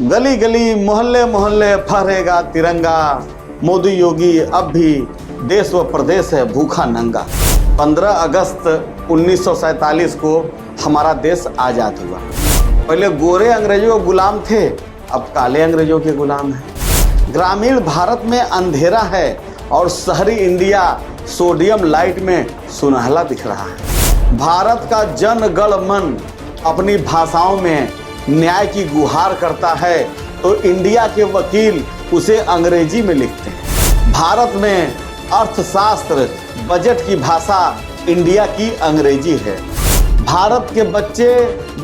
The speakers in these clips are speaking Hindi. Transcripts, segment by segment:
गली गली मोहल्ले मोहल्ले फहरेगा तिरंगा, मोदी योगी अब भी देश व प्रदेश है भूखा नंगा। 15 अगस्त 1947 को हमारा देश आज़ाद हुआ। पहले गोरे अंग्रेजों के गुलाम थे, अब काले अंग्रेजों के गुलाम हैं। ग्रामीण भारत में अंधेरा है और शहरी इंडिया सोडियम लाइट में सुनहला दिख रहा है। भारत का जन गण मन अपनी भाषाओं में न्याय की गुहार करता है तो इंडिया के वकील उसे अंग्रेजी में लिखते हैं। भारत में अर्थशास्त्र बजट की भाषा इंडिया की अंग्रेजी है। भारत के बच्चे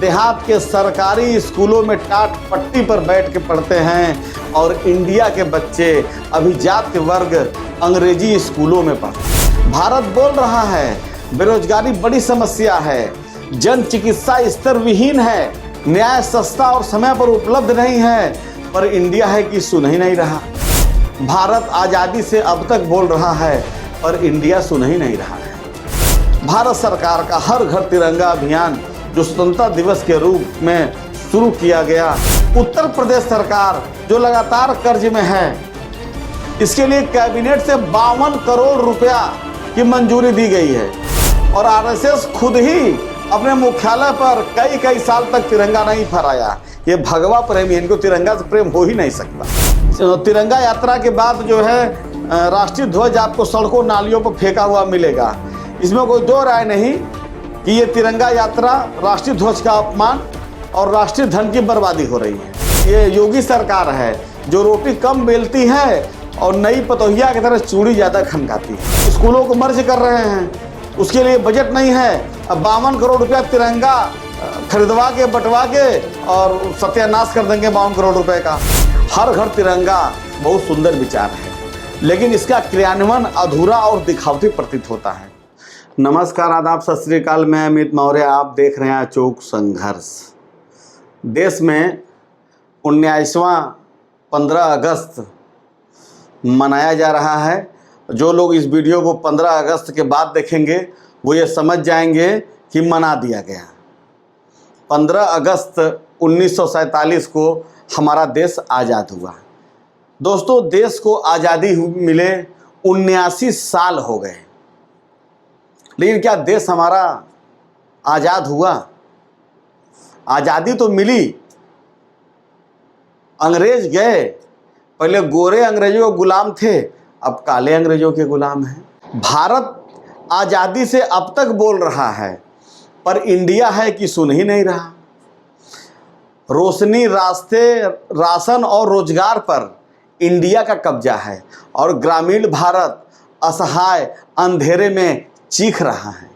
देहात के सरकारी स्कूलों में टाट पट्टी पर बैठ के पढ़ते हैं और इंडिया के बच्चे अभिजात वर्ग अंग्रेजी स्कूलों में पढ़ते हैं। भारत बोल रहा है बेरोजगारी बड़ी समस्या है, जन चिकित्सा स्तर विहीन है, न्याय सस्ता और समय पर उपलब्ध नहीं है, पर इंडिया है कि सुन ही नहीं रहा। भारत आज़ादी से अब तक बोल रहा है पर इंडिया सुन ही नहीं रहा है। भारत सरकार का हर घर तिरंगा अभियान जो स्वतंत्रता दिवस के रूप में शुरू किया गया, उत्तर प्रदेश सरकार जो लगातार कर्ज में है, इसके लिए कैबिनेट से 52 करोड़ रुपया की मंजूरी दी गई है और आरएसएस खुद ही अपने मुख्यालय पर कई साल तक तिरंगा नहीं फहराया। ये भगवा प्रेमी, इनको तिरंगा से प्रेम हो ही नहीं सकता। तिरंगा यात्रा के बाद जो है राष्ट्रीय ध्वज आपको सड़कों नालियों पर फेंका हुआ मिलेगा। इसमें कोई दो राय नहीं कि ये तिरंगा यात्रा राष्ट्रीय ध्वज का अपमान और राष्ट्रीय धन की बर्बादी हो रही है। ये योगी सरकार है जो रोटी कम बेलती है और नई पतोहिया की तरह चूड़ी ज़्यादा खनकाती है। स्कूलों को मर्ज कर रहे हैं, उसके लिए बजट नहीं है। अब 52 करोड़ रुपया तिरंगा खरीदवा के बंटवा के और सत्यानाश कर देंगे 52 करोड़ रुपए का। हर घर तिरंगा बहुत सुंदर विचार है, लेकिन इसका क्रियान्वयन अधूरा और दिखावटी प्रतीत होता है। नमस्कार, आदाब, सत श्री अकाल। मैं अमित मौर्य, आप देख रहे हैं अचूक संघर्ष। देश में 19वां 15 अगस्त मनाया जा रहा है। जो लोग इस वीडियो को 15 अगस्त के बाद देखेंगे वो ये समझ जाएंगे कि मना दिया गया। 15 अगस्त 1947 को हमारा देश आज़ाद हुआ। दोस्तों, देश को आज़ादी मिले 79 साल हो गए, लेकिन क्या देश हमारा आज़ाद हुआ? आज़ादी तो मिली, अंग्रेज गए। पहले गोरे अंग्रेजों के गुलाम थे, अब काले अंग्रेजों के गुलाम हैं। भारत आज़ादी से अब तक बोल रहा है पर इंडिया है कि सुन ही नहीं रहा। रोशनी, रास्ते, राशन और रोजगार पर इंडिया का कब्जा है और ग्रामीण भारत असहाय अंधेरे में चीख रहा है।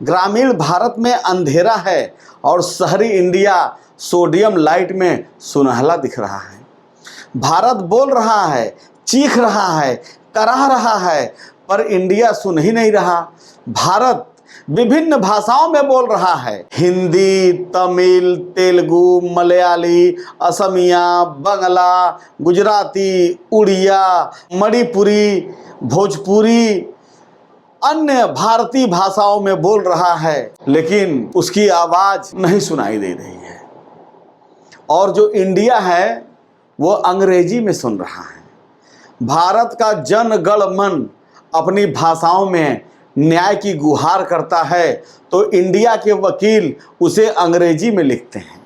ग्रामीण भारत में अंधेरा है और शहरी इंडिया सोडियम लाइट में सुनहला दिख रहा है। भारत बोल रहा है, चीख रहा है, कराह रहा है, पर इंडिया सुन ही नहीं रहा। भारत विभिन्न भाषाओं में बोल रहा है, हिंदी, तमिल, तेलुगु, मलयाली, असमिया, बंगला, गुजराती, उड़िया, मणिपुरी, भोजपुरी, अन्य भारतीय भाषाओं में बोल रहा है, लेकिन उसकी आवाज़ नहीं सुनाई दे रही है। और जो इंडिया है वो अंग्रेजी में सुन रहा है। भारत का जन गण मन अपनी भाषाओं में न्याय की गुहार करता है तो इंडिया के वकील उसे अंग्रेजी में लिखते हैं।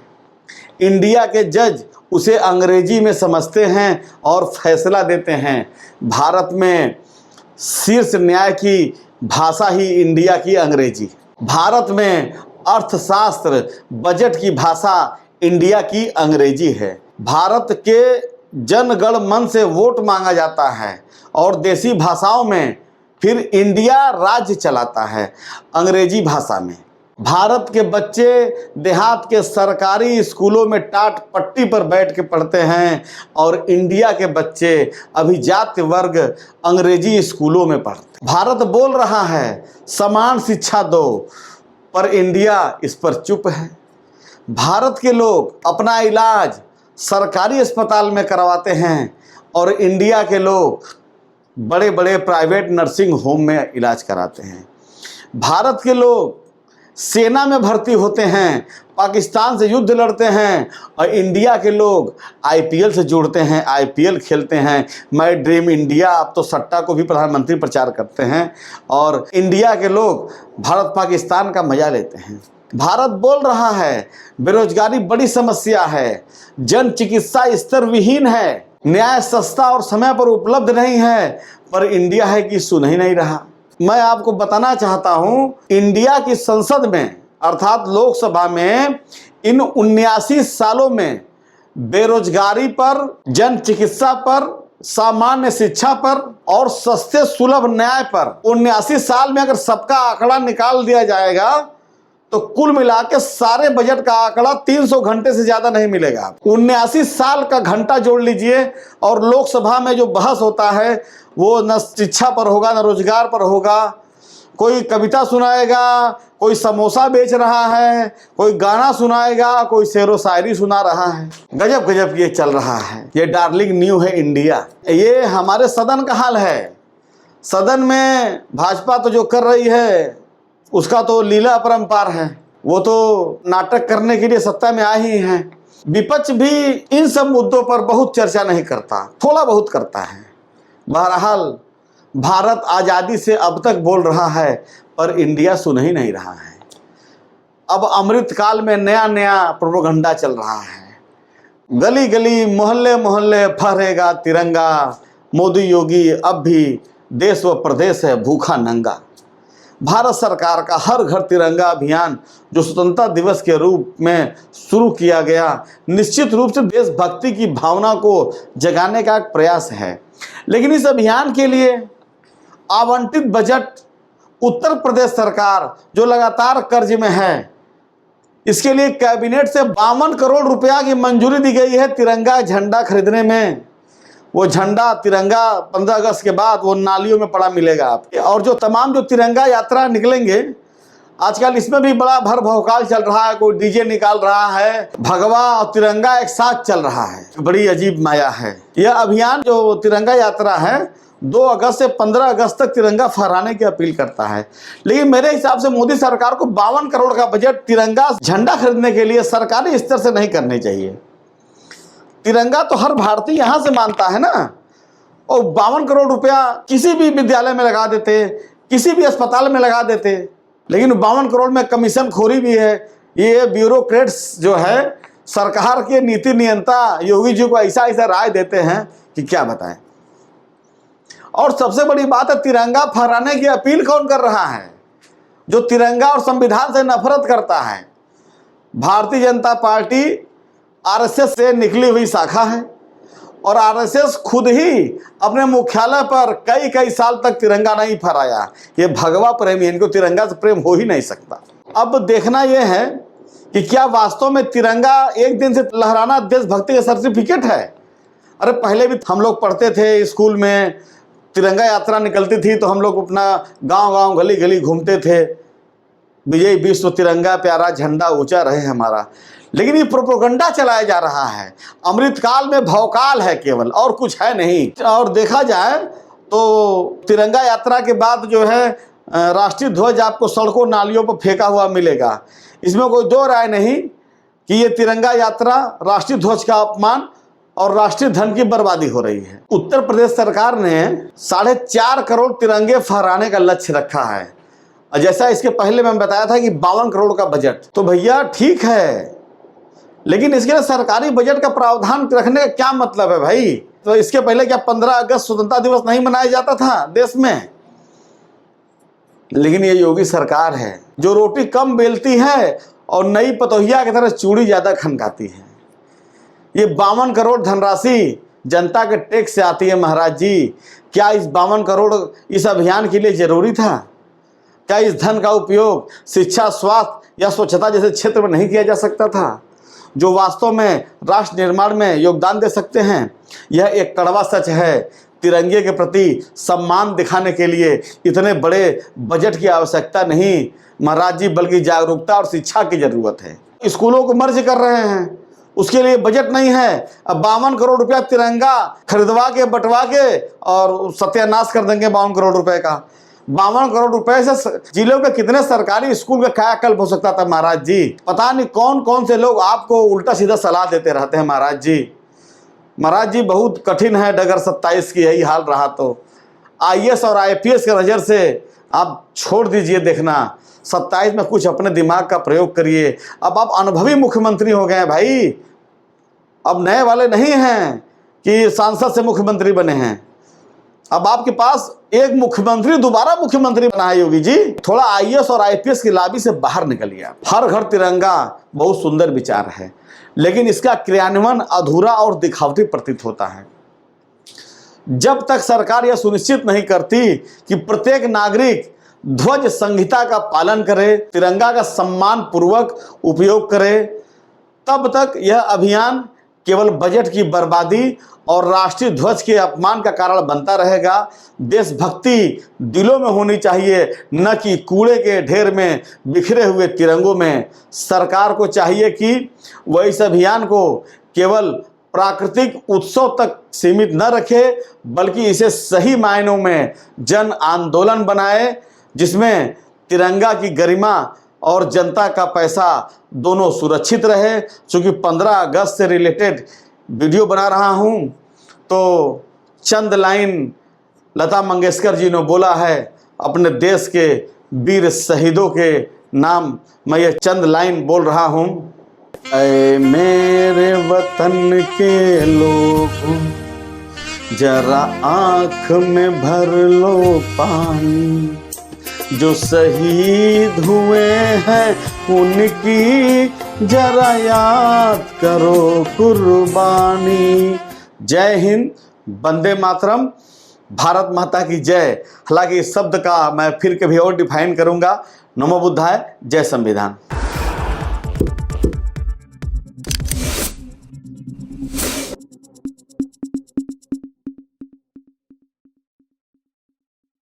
इंडिया के जज उसे अंग्रेजी में समझते हैं और फैसला देते हैं। भारत में शीर्ष न्याय की भाषा ही इंडिया की अंग्रेजी। भारत में अर्थशास्त्र बजट की भाषा इंडिया की अंग्रेजी है। भारत के जनगण मन से वोट मांगा जाता है और देसी भाषाओं में फिर इंडिया राज्य चलाता है अंग्रेजी भाषा में। भारत के बच्चे देहात के सरकारी स्कूलों में टाट पट्टी पर बैठ के पढ़ते हैं और इंडिया के बच्चे अभिजात वर्ग अंग्रेजी स्कूलों में पढ़ते हैं। भारत बोल रहा है समान शिक्षा दो, पर इंडिया इस पर चुप है। भारत के लोग अपना इलाज सरकारी अस्पताल में करवाते हैं और इंडिया के लोग बड़े बड़े प्राइवेट नर्सिंग होम में इलाज कराते हैं। भारत के लोग सेना में भर्ती होते हैं, पाकिस्तान से युद्ध लड़ते हैं, और इंडिया के लोग आईपीएल से जुड़ते हैं, आईपीएल खेलते हैं। माय ड्रीम इंडिया, अब तो सट्टा को भी प्रधानमंत्री प्रचार करते हैं, और इंडिया के लोग भारत पाकिस्तान का मजा लेते हैं। भारत बोल रहा है बेरोजगारी बड़ी समस्या है, जन चिकित्सा स्तर विहीन है, न्याय सस्ता और समय पर उपलब्ध नहीं है, पर इंडिया है कि सुन ही नहीं रहा। मैं आपको बताना चाहता हूं, इंडिया की संसद में अर्थात लोकसभा में इन 79 सालों में बेरोजगारी पर, जन चिकित्सा पर, सामान्य शिक्षा पर और सस्ते सुलभ न्याय पर 79 साल में अगर सबका आंकड़ा निकाल दिया जाएगा तो कुल मिला के सारे बजट का आंकड़ा 300 घंटे से ज्यादा नहीं मिलेगा। 79 साल का घंटा जोड़ लीजिए, और लोकसभा में जो बहस होता है वो न शिक्षा पर होगा, न रोजगार पर होगा। कोई कविता सुनाएगा, कोई समोसा बेच रहा है, कोई गाना सुनाएगा, कोई शेरो शायरी सुना रहा है। गजब गजब ये चल रहा है। ये डार्लिंग न्यू है इंडिया। ये हमारे सदन का हाल है। सदन में भाजपा तो जो कर रही है उसका तो लीला अपरंपार है। वो तो नाटक करने के लिए सत्ता में आए ही हैं। विपक्ष भी इन सब मुद्दों पर बहुत चर्चा नहीं करता, थोड़ा बहुत करता है। बहरहाल भारत आज़ादी से अब तक बोल रहा है, पर इंडिया सुन ही नहीं रहा है। अब अमृत काल में नया नया प्रोपेगेंडा चल रहा है। गली गली मोहल्ले मोहल्ले फहरेगा तिरंगा, मोदी योगी अब भी देश व प्रदेश है भूखा नंगा। भारत सरकार का हर घर तिरंगा अभियान जो स्वतंत्रता दिवस के रूप में शुरू किया गया, निश्चित रूप से देशभक्ति की भावना को जगाने का एक प्रयास है। लेकिन इस अभियान के लिए आवंटित बजट उत्तर प्रदेश सरकार जो लगातार कर्ज में है, इसके लिए कैबिनेट से 52 करोड़ रुपया की मंजूरी दी गई है तिरंगा झंडा खरीदने में। वो झंडा तिरंगा 15 अगस्त के बाद वो नालियों में पड़ा मिलेगा आपके। और जो तमाम जो तिरंगा यात्रा निकलेंगे, आजकल इसमें भी बड़ा भर भौकाल चल रहा है। कोई डीजे निकाल रहा है, भगवा और तिरंगा एक साथ चल रहा है। बड़ी अजीब माया है। यह अभियान जो तिरंगा यात्रा है 2 अगस्त से 15 अगस्त तक तिरंगा फहराने की अपील करता है। लेकिन मेरे हिसाब से मोदी सरकार को 52 करोड़ का बजट तिरंगा झंडा खरीदने के लिए सरकारी स्तर से नहीं करने चाहिए। तिरंगा तो हर भारतीय यहां से मानता है ना, और 52 करोड़ रुपया किसी भी विद्यालय में लगा देते, किसी भी अस्पताल में लगा देते। लेकिन 52 करोड़ में कमीशन खोरी भी है। ये ब्यूरोक्रेट्स जो है सरकार के नीति नियंता योगी जी को ऐसा ऐसा राय देते हैं कि क्या बताएं। और सबसे बड़ी बात है, तिरंगा फहराने की अपील कौन कर रहा है? जो तिरंगा और संविधान से नफरत करता है। भारतीय जनता पार्टी आरएसएस से निकली हुई शाखा है, और आरएसएस खुद ही अपने मुख्यालय पर कई कई साल तक तिरंगा नहीं फहराया। ये भगवा प्रेमी, इनको तिरंगा से प्रेम हो ही नहीं सकता। अब देखना यह है कि क्या वास्तव में तिरंगा एक दिन से लहराना देशभक्ति का सर्टिफिकेट है? अरे पहले भी हम लोग पढ़ते थे स्कूल में, तिरंगा यात्रा निकलती थी तो हम लोग अपना गांव गांव गली गली घूमते थे, विजय विश्व तिरंगा प्यारा झंडा ऊंचा रहे हमारा। लेकिन ये प्रोपेगेंडा चलाया जा रहा है। अमृतकाल में भौकाल है केवल, और कुछ है नहीं। और देखा जाए तो तिरंगा यात्रा के बाद जो है राष्ट्रीय ध्वज आपको सड़कों नालियों पर फेंका हुआ मिलेगा। इसमें कोई दो राय नहीं कि ये तिरंगा यात्रा राष्ट्रीय ध्वज का अपमान और राष्ट्रीय धन की बर्बादी हो रही है। उत्तर प्रदेश सरकार ने 4.5 करोड़ तिरंगे फहराने का लक्ष्य रखा है। जैसा इसके पहले मैं बताया था कि 52 करोड़ का बजट, तो भैया ठीक है, लेकिन इसके लिए सरकारी बजट का प्रावधान रखने का क्या मतलब है भाई? तो इसके पहले क्या 15 अगस्त स्वतंत्रता दिवस नहीं मनाया जाता था देश में? लेकिन ये योगी सरकार है जो रोटी कम बेलती है और नई पतोहिया की तरह चूड़ी ज्यादा खनकाती है। ये 52 करोड़ धनराशि जनता के टैक्स से आती है महाराज जी। क्या इस 52 करोड़ इस अभियान के लिए जरूरी था? क्या इस धन का उपयोग शिक्षा, स्वास्थ्य या स्वच्छता जैसे क्षेत्र में नहीं किया जा सकता था, जो वास्तव में राष्ट्र निर्माण में योगदान दे सकते हैं? यह एक कड़वा सच है। तिरंगे के प्रति सम्मान दिखाने के लिए इतने बड़े बजट की आवश्यकता नहीं महाराज जी, बल्कि जागरूकता और शिक्षा की जरूरत है। स्कूलों को मर्ज कर रहे हैं, उसके लिए बजट नहीं है। अब 52 करोड़ रुपया तिरंगा खरीदवा के बंटवा के और सत्यानाश कर देंगे 52 करोड़ रुपए का। 52 करोड़ रुपए से जिलों के कितने सरकारी स्कूल का कायाकल्प हो सकता था महाराज जी। पता नहीं कौन कौन से लोग आपको उल्टा सीधा सलाह देते रहते हैं महाराज जी। महाराज जी बहुत कठिन है डगर 27 की, यही हाल रहा तो आईएएस और आईपीएस के नज़र से आप छोड़ दीजिए देखना, 27 में कुछ अपने दिमाग का प्रयोग करिए। अब आप अनुभवी मुख्यमंत्री हो गए हैं भाई, अब नए वाले नहीं हैं कि सांसद से मुख्यमंत्री बने हैं। अब आपके पास एक मुख्यमंत्री दोबारा मुख्यमंत्री बना है योगी जी। थोड़ा आईएएस और आईपीएस की लाबी से बाहर निकलिए। हर घर तिरंगा बहुत सुंदर विचार है, लेकिन इसका क्रियान्वयन अधूरा और दिखावटी प्रतीत होता है। जब तक सरकार यह सुनिश्चित नहीं करती कि प्रत्येक नागरिक ध्वज संहिता का पालन करे, तिरंगा का सम्मान पूर्वक उपयोग करे, तब तक यह अभियान केवल बजट की बर्बादी और राष्ट्रीय ध्वज के अपमान का कारण बनता रहेगा। देशभक्ति दिलों में होनी चाहिए, न कि कूड़े के ढेर में बिखरे हुए तिरंगों में। सरकार को चाहिए कि वह इस अभियान को केवल प्राकृतिक उत्सव तक सीमित न रखे, बल्कि इसे सही मायनों में जन आंदोलन बनाए, जिसमें तिरंगा की गरिमा और जनता का पैसा दोनों सुरक्षित रहे। चूँकि 15 अगस्त से रिलेटेड वीडियो बना रहा हूँ, तो चंद लाइन लता मंगेशकर जी ने बोला है अपने देश के वीर शहीदों के नाम, मैं ये चंद लाइन बोल रहा हूँ। ऐ मेरे वतन के लोगों, जरा आँख में भर लो पानी, जो शहीद हुए हैं उनकी जरा याद करो कुर्बानी। जय हिंद, वंदे मातरम, भारत माता की जय। हालांकि इस शब्द का मैं फिर कभी और डिफाइन करूंगा। नमो बुद्धाय, जय संविधान।